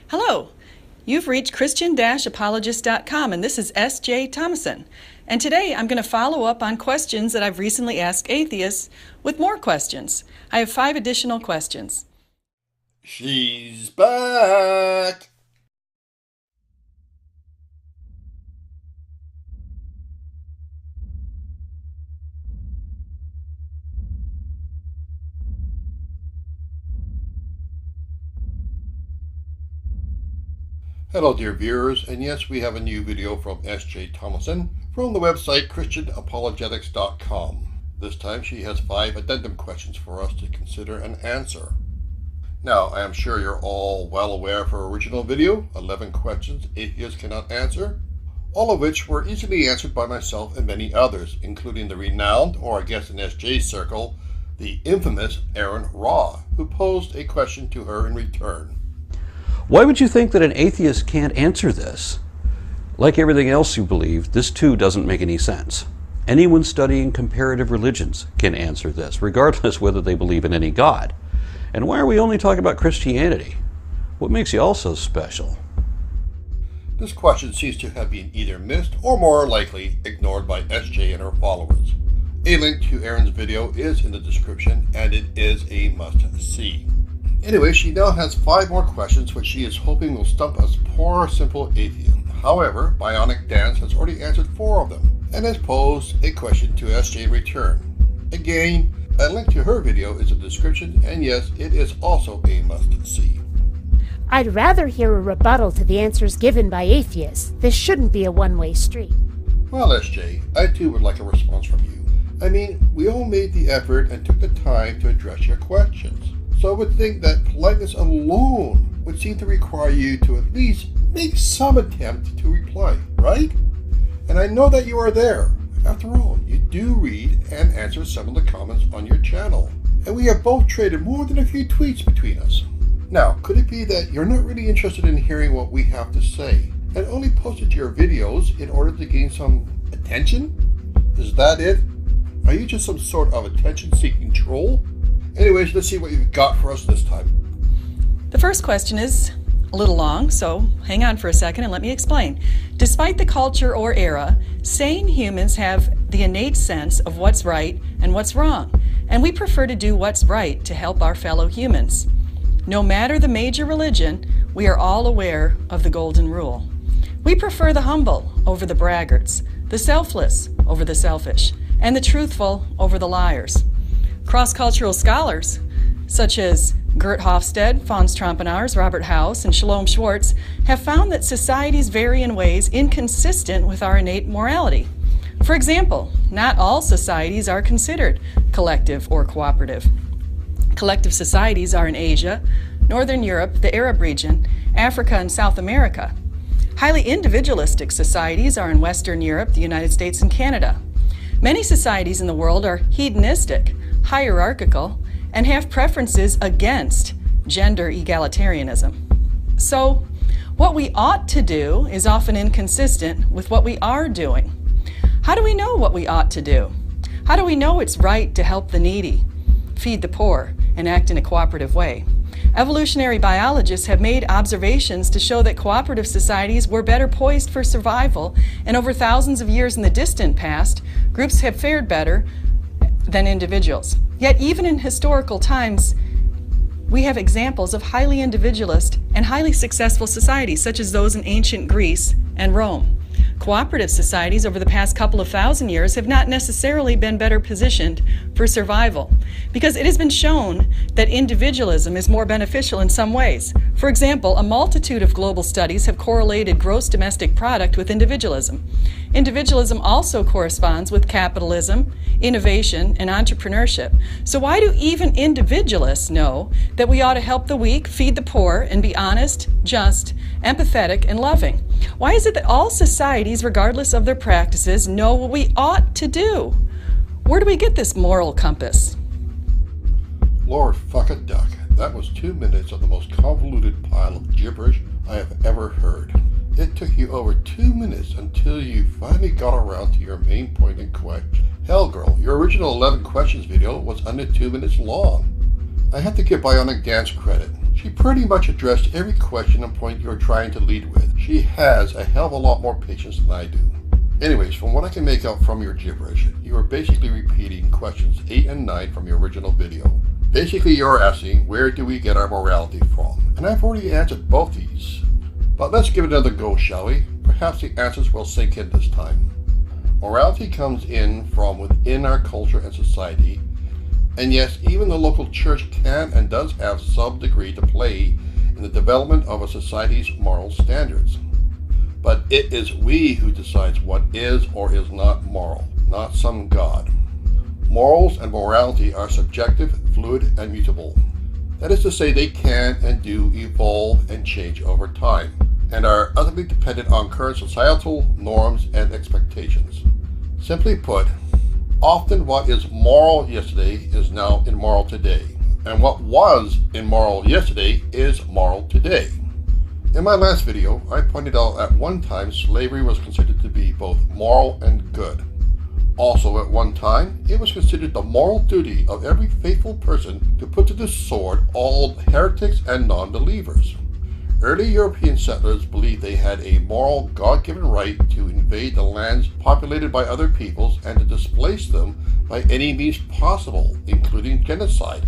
Hello, you've reached Christian-Apologists.com, and this is S.J. Thomason. And today I'm going to follow up on questions that I've recently asked atheists with more questions. I have 5 additional questions. She's back! Hello dear viewers, and yes, we have a new video from S.J. Thomason from the website ChristianApologetics.com. This time she has 5 addendum questions for us to consider and answer. Now, I am sure you're all well aware of her original video, 11 questions atheists cannot answer, all of which were easily answered by myself and many others, including the renowned, or I guess in S.J.'s circle, the infamous Aaron Raw, who posed a question to her in return. Why would you think that an atheist can't answer this? Like everything else you believe, this too doesn't make any sense. Anyone studying comparative religions can answer this, regardless whether they believe in any God. And why are we only talking about Christianity? What makes you all so special? This question seems to have been either missed or more likely ignored by SJ and her followers. A link to Aaron's video is in the description, and it is a must-see. Anyway, she now has 5 more questions which she is hoping will stump us poor simple atheists. However, Bionic Dance has already answered 4 of them and has posed a question to SJ in return. Again, a link to her video is in the description, and yes, it is also a must-see. I'd rather hear a rebuttal to the answers given by atheists. This shouldn't be a one-way street. Well, SJ, I too would like a response from you. I mean, we all made the effort and took the time to address your questions. So I would think that politeness alone would seem to require you to at least make some attempt to reply, right? And I know that you are there. After all, you do read and answer some of the comments on your channel. And we have both traded more than a few tweets between us. Now, could it be that you're not really interested in hearing what we have to say and only posted your videos in order to gain some attention? Is that it? Are you just some sort of attention-seeking troll? Anyways, let's see what you've got for us this time. The first question is a little long, so hang on for a second and let me explain. Despite the culture or era, sane humans have the innate sense of what's right and what's wrong, and we prefer to do what's right to help our fellow humans. No matter the major religion, we are all aware of the golden rule. We prefer the humble over the braggarts, the selfless over the selfish, and the truthful over the liars. Cross-cultural scholars, such as Gert Hofstede, Fons Trompenaars, Robert House, and Shalom Schwartz, have found that societies vary in ways inconsistent with our innate morality. For example, not all societies are considered collective or cooperative. Collective societies are in Asia, Northern Europe, the Arab region, Africa, and South America. Highly individualistic societies are in Western Europe, the United States, and Canada. Many societies in the world are hedonistic, hierarchical, and have preferences against gender egalitarianism. So, what we ought to do is often inconsistent with what we are doing. How do we know what we ought to do? How do we know it's right to help the needy, feed the poor, and act in a cooperative way? Evolutionary biologists have made observations to show that cooperative societies were better poised for survival, and over thousands of years in the distant past, groups have fared better than individuals. Yet even in historical times, we have examples of highly individualist and highly successful societies, such as those in ancient Greece and Rome. Cooperative societies over the past couple of thousand years have not necessarily been better positioned for survival, because it has been shown that individualism is more beneficial in some ways. For example, a multitude of global studies have correlated gross domestic product with individualism. Individualism also corresponds with capitalism, innovation, and entrepreneurship. So why do even individualists know that we ought to help the weak, feed the poor, and be honest, just, empathetic, and loving? Why is it that all societies, regardless of their practices, know what we ought to do? Where do we get this moral compass? Lord fuck a duck, that was 2 minutes of the most convoluted pile of gibberish I have ever heard. It took you over 2 minutes until you finally got around to your main point in question. Hell girl, your original 11 questions video was under 2 minutes long. I have to give Bionic Dance credit. She pretty much addressed every question and point you're trying to lead with. She has a hell of a lot more patience than I do. Anyways, from what I can make out from your gibberish, you are basically repeating questions 8 and 9 from your original video. Basically, you're asking, where do we get our morality from? And I've already answered both these. But let's give it another go, shall we? Perhaps the answers will sink in this time. Morality comes in from within our culture and society. And yes, even the local church can and does have some degree to play in the development of a society's moral standards. But it is we who decides what is or is not moral, not some god. Morals and morality are subjective, fluid, and mutable. That is to say, they can and do evolve and change over time, and are utterly dependent on current societal norms and expectations. Simply put, often what is moral yesterday is now immoral today, and what was immoral yesterday is moral today. In my last video, I pointed out at one time slavery was considered to be both moral and good. Also, at one time, it was considered the moral duty of every faithful person to put to the sword all heretics and non-believers. Early European settlers believed they had a moral, God-given right to invade the lands populated by other peoples and to displace them by any means possible, including genocide,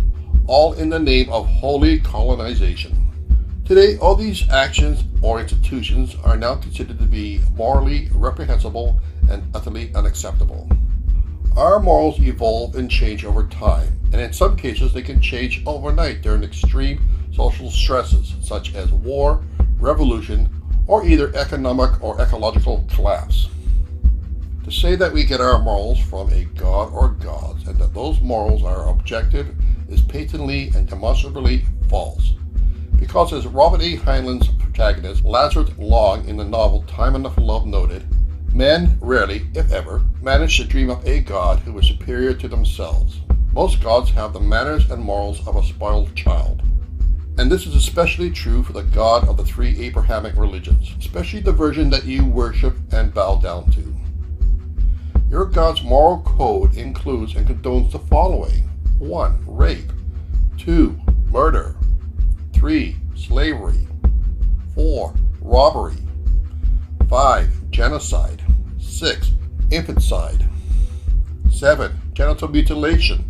all in the name of holy colonization. Today, all these actions or institutions are now considered to be morally reprehensible and utterly unacceptable. Our morals evolve and change over time, and in some cases they can change overnight during extreme social stresses such as war, revolution, or either economic or ecological collapse. To say that we get our morals from a god or gods and that those morals are objective is patently and demonstrably false. Because as Robert A. Heinlein's protagonist, Lazarus Long, in the novel Time Enough Love noted, men rarely, if ever, manage to dream up a god who is superior to themselves. Most gods have the manners and morals of a spoiled child. And this is especially true for the God of the three Abrahamic religions, especially the version that you worship and bow down to. Your God's moral code includes and condones the following: 1. Rape. 2. Murder. 3. Slavery. 4. Robbery. 5. Genocide. 6. Infanticide. 7. Genital mutilation.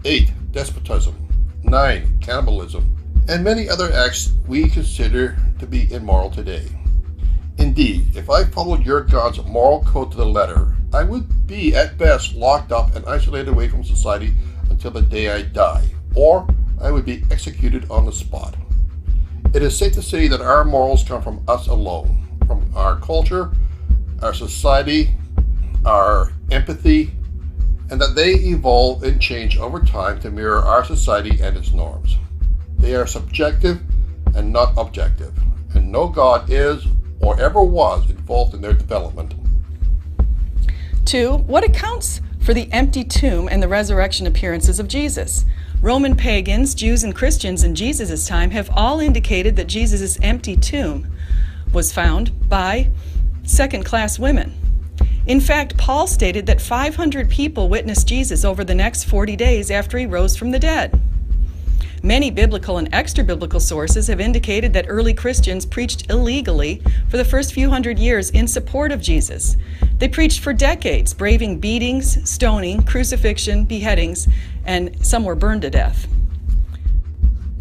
8. Despotism. 9. Cannibalism. And many other acts we consider to be immoral today. Indeed, if I followed your God's moral code to the letter, I would be at best locked up and isolated away from society until the day I die, or I would be executed on the spot. It is safe to say that our morals come from us alone, from our culture, our society, our empathy, and that they evolve and change over time to mirror our society and its norms. They are subjective and not objective, and no God is or ever was involved in their development. 2. What accounts for the empty tomb and the resurrection appearances of Jesus? Roman pagans, Jews, and Christians in Jesus' time have all indicated that Jesus' empty tomb was found by second-class women. In fact, Paul stated that 500 people witnessed Jesus over the next 40 days after he rose from the dead. Many biblical and extra-biblical sources have indicated that early Christians preached illegally for the first few hundred years in support of Jesus. They preached for decades, braving beatings, stoning, crucifixion, beheadings, and some were burned to death.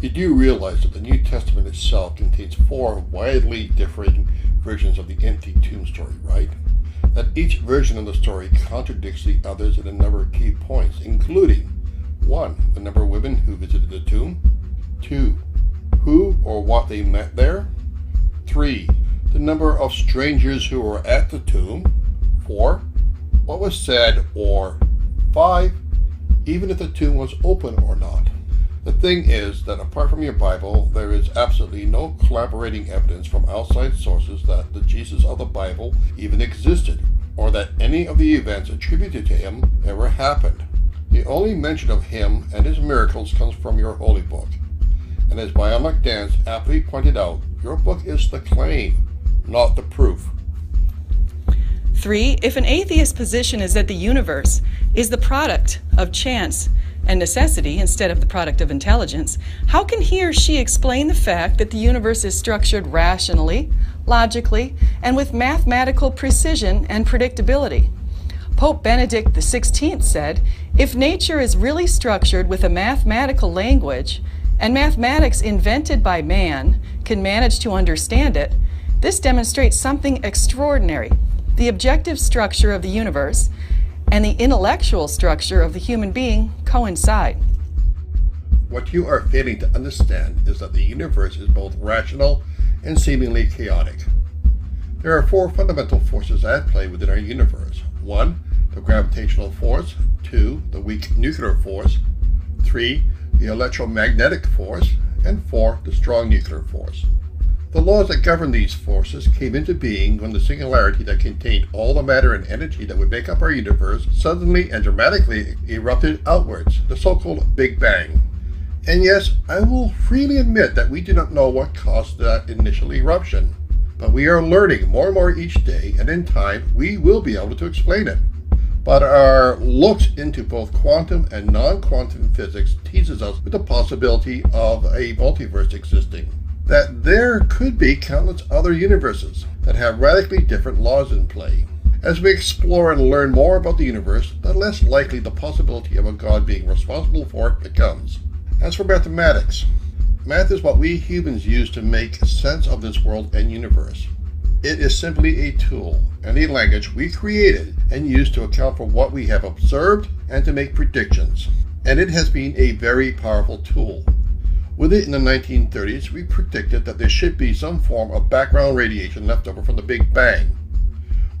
You do realize that the New Testament itself contains 4 widely differing versions of the empty tomb story, right? That each version of the story contradicts the others in a number of key points, including 1. The number of women who visited the tomb. 2. Who or what they met there. 3. The number of strangers who were at the tomb. 4. What was said, or 5. Even if the tomb was open or not. The thing is that apart from your Bible, there is absolutely no corroborating evidence from outside sources that the Jesus of the Bible even existed, or that any of the events attributed to him ever happened. The only mention of him and his miracles comes from your holy book. And as Bionic Dance aptly pointed out, your book is the claim, not the proof. 3. If an atheist position is that the universe is the product of chance and necessity instead of the product of intelligence, how can he or she explain the fact that the universe is structured rationally, logically, and with mathematical precision and predictability? Pope Benedict XVI said, "If nature is really structured with a mathematical language, and mathematics invented by man can manage to understand it, this demonstrates something extraordinary. The objective structure of the universe and the intellectual structure of the human being coincide." What you are failing to understand is that the universe is both rational and seemingly chaotic. There are four fundamental forces at play within our universe. 1, the gravitational force. 2, the weak nuclear force. 3, the electromagnetic force. And 4, the strong nuclear force. The laws that govern these forces came into being when the singularity that contained all the matter and energy that would make up our universe suddenly and dramatically erupted outwards, the so-called Big Bang. And yes, I will freely admit that we do not know what caused that initial eruption, but we are learning more and more each day, and in time we will be able to explain it. But our looks into both quantum and non-quantum physics teases us with the possibility of a multiverse existing, that there could be countless other universes that have radically different laws in play. As we explore and learn more about the universe, the less likely the possibility of a God being responsible for it becomes. As for mathematics, math is what we humans use to make sense of this world and universe. It is simply a tool and a language we created and used to account for what we have observed and to make predictions. And it has been a very powerful tool. With it in the 1930s, we predicted that there should be some form of background radiation left over from the Big Bang.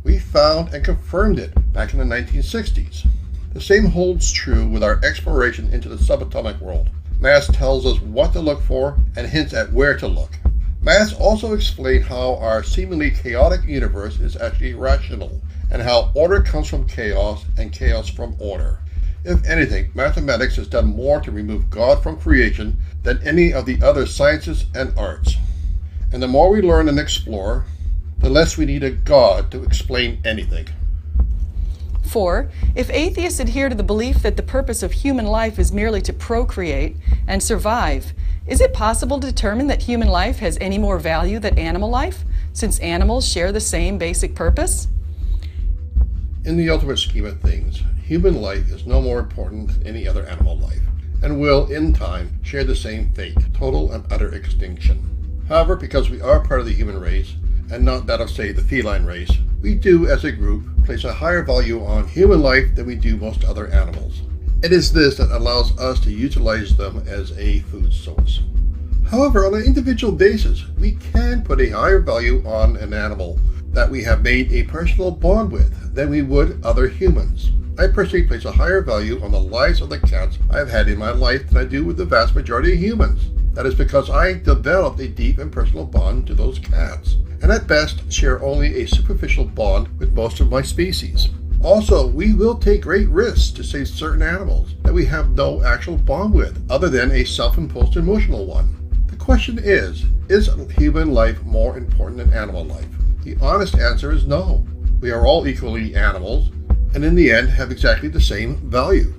We found and confirmed it back in the 1960s. The same holds true with our exploration into the subatomic world. Math tells us what to look for and hints at where to look. Math also explains how our seemingly chaotic universe is actually rational, and how order comes from chaos and chaos from order. If anything, mathematics has done more to remove God from creation than any of the other sciences and arts. And the more we learn and explore, the less we need a God to explain anything. 4. If atheists adhere to the belief that the purpose of human life is merely to procreate and survive, is it possible to determine that human life has any more value than animal life, since animals share the same basic purpose? In the ultimate scheme of things, human life is no more important than any other animal life, and will, in time, share the same fate, total and utter extinction. However, because we are part of the human race, and not that of, say, the feline race, we do, as a group, place a higher value on human life than we do most other animals. It is this that allows us to utilize them as a food source. However, on an individual basis, we can put a higher value on an animal that we have made a personal bond with than we would other humans. I personally place a higher value on the lives of the cats I have had in my life than I do with the vast majority of humans. That is because I developed a deep and personal bond to those cats, and at best share only a superficial bond with most of my species. Also, we will take great risks to save certain animals that we have no actual bond with, other than a self-imposed emotional one. The question is human life more important than animal life? The honest answer is no. We are all equally animals, and in the end have exactly the same value.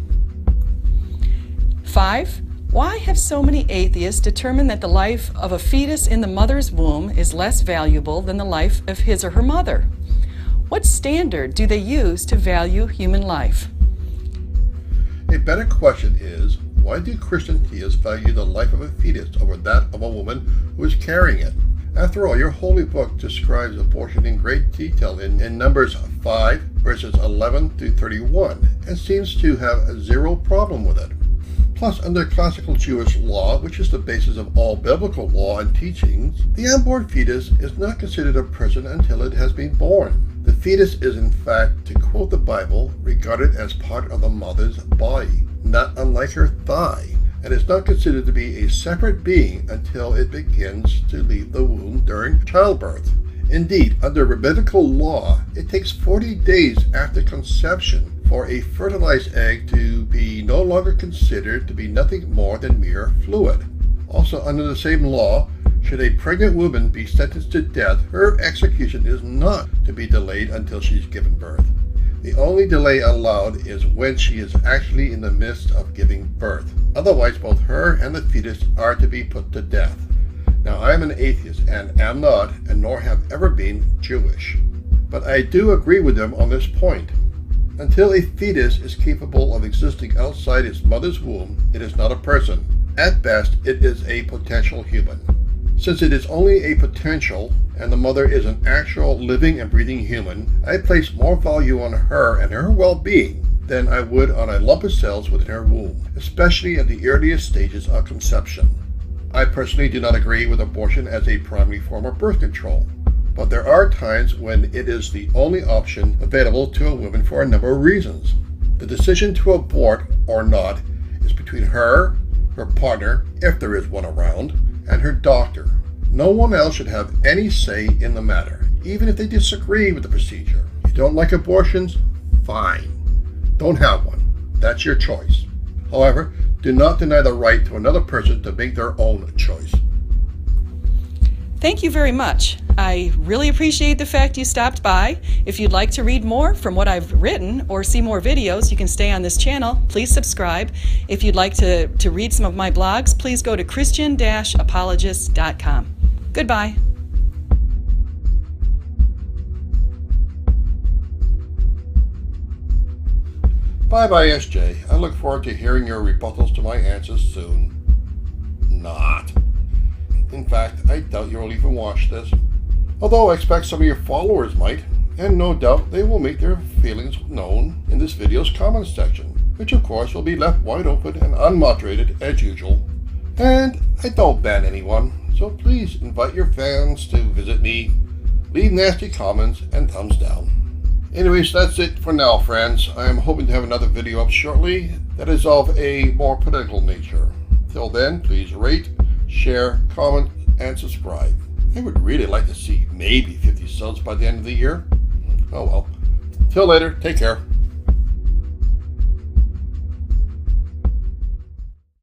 5. Why have so many atheists determined that the life of a fetus in the mother's womb is less valuable than the life of his or her mother? What standard do they use to value human life? A better question is, why do Christian theists value the life of a fetus over that of a woman who is carrying it? After all, your holy book describes abortion in great detail in Numbers 5, verses 11 through 31, and seems to have zero problem with it. Plus, under classical Jewish law, which is the basis of all biblical law and teachings, the unborn fetus is not considered a person until it has been born. The fetus is, in fact, to quote the Bible, regarded as part of the mother's body, not unlike her thigh, and is not considered to be a separate being until it begins to leave the womb during childbirth. Indeed, under rabbinical law, it takes 40 days after conception for a fertilized egg to be no longer considered to be nothing more than mere fluid. Also, under the same law, should a pregnant woman be sentenced to death, her execution is not to be delayed until she's given birth. The only delay allowed is when she is actually in the midst of giving birth. Otherwise, both her and the fetus are to be put to death. Now, I am an atheist and am not, and nor have ever been, Jewish. But I do agree with them on this point. Until a fetus is capable of existing outside its mother's womb, it is not a person. At best, it is a potential human. Since it is only a potential, and the mother is an actual living and breathing human, I place more value on her and her well-being than I would on a lump of cells within her womb, especially at the earliest stages of conception. I personally do not agree with abortion as a primary form of birth control, but there are times when it is the only option available to a woman for a number of reasons. The decision to abort or not is between her partner, if there is one around, and her doctor. No one else should have any say in the matter, even if they disagree with the procedure. You don't like abortions? Fine. Don't have one. That's your choice. However, do not deny the right to another person to make their own choice. Thank you very much. I really appreciate the fact you stopped by. If you'd like to read more from what I've written or see more videos, you can stay on this channel. Please subscribe. If you'd like to read some of my blogs, please go to Christian-Apologists.com. Goodbye. Bye-bye, SJ. I look forward to hearing your rebuttals to my answers soon. Not. In fact, I doubt you'll even watch this. Although I expect some of your followers might, and no doubt they will make their feelings known in this video's comments section, which of course will be left wide open and unmoderated as usual. And I don't ban anyone, so please invite your fans to visit me, leave nasty comments, and thumbs down. Anyways, that's it for now, friends. I am hoping to have another video up shortly that is of a more political nature. Till then, please rate, share, comment, and subscribe. I would really like to see maybe 50 subs by the end of the year. Oh well. Till later, take care.